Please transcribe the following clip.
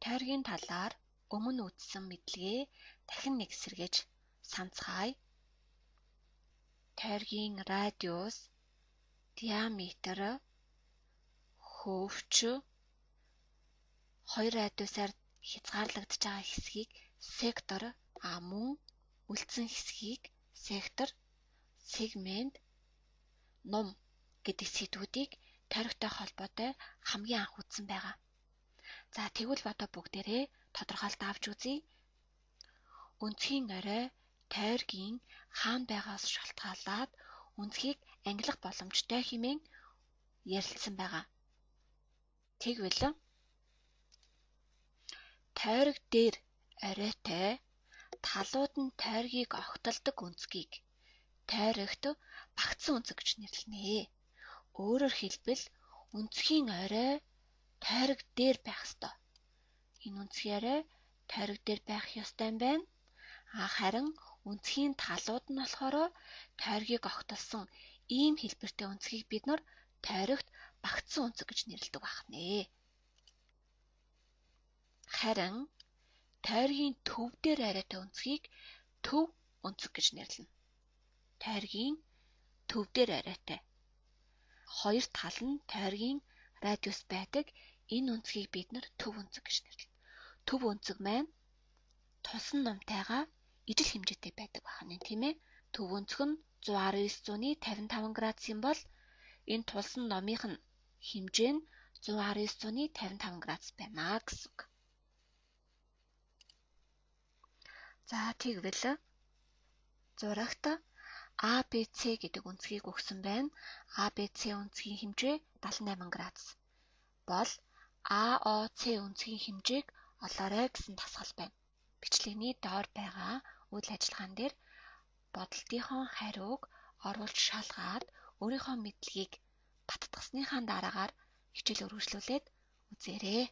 тойргийн талаар өмнө үзсэн мэдлэгээ дахин нэг сэргээж санацгаая. Тойргийн радиус, диаметр, хөвч, хоёр радиусаар хязгаарлагдж байгаа хэсгийг сектор, мөн үлдсэн хэсгийг сектор, сегмент, ном гэдэг сэдвүүдийг тойрогтой холбоотой хамгийн анх үзсэн байгаа. За тэгвэл одоо бүгдээрээ тодорхойлт авч үзье. Өнцгийн орой тойргийн хаана байгаас шалтгаалаад өнцгийг ангилах боломжтой хэмээн ярилцсан байгаа. Тэгвэл тойрог дээр оройтой талууд нь тойргийг огтолдог өнцгийг тойрогт багцсан өнцөг гэж нэрлэнэ. Өөрөөр хэлбэл өнцгийн орой тойрог дээр байх ёстой. Энэ өнцгийн орой тойрог дээр байх ёстой юм байна. Харин өнцгийн талууд нь болохоор тойргийг огтолсон ийм хэлбэртэй өнцгийг бид нар тойрогт багцсан өнцөг гэж нэрлэдэг байна. Харин тойргийн төв дээр оройтой өнцгийг төв өнцөг гэж нэрлэнэ. Тойргийн төв дээр оройтой. Хоёр тал нь тойргийн радиус байдаг. Энэ өнцгийг бид нар төв өнцөг гэж нэрлэнэ. Төв өнцөг маань тулсан номтойгоо ижил хэмжээтэй байдаг байна, тийм ээ. Төв өнцөг нь 119-155 градус юм бол энэ тулсан номынх нь хэмжээ нь 119-155 градус байна гэсэн үг. За тэгвэл зурагт ABC гэдэг өнцгийг өгсөн байна. ABC өнцгийн хэмжээ 78 градус бол AOC өнцгийн хэмжээг олоорой гэсэн дасгал байна. Бичлэгний доор байгаа үйл ажиллагаан дээр бодолтынхон хариуг оруулж шалгаад өөрийнхөө мэдлэгийг баттгасныхаа дараагаар хичээл үргэлжлүүлээд үзээрэй.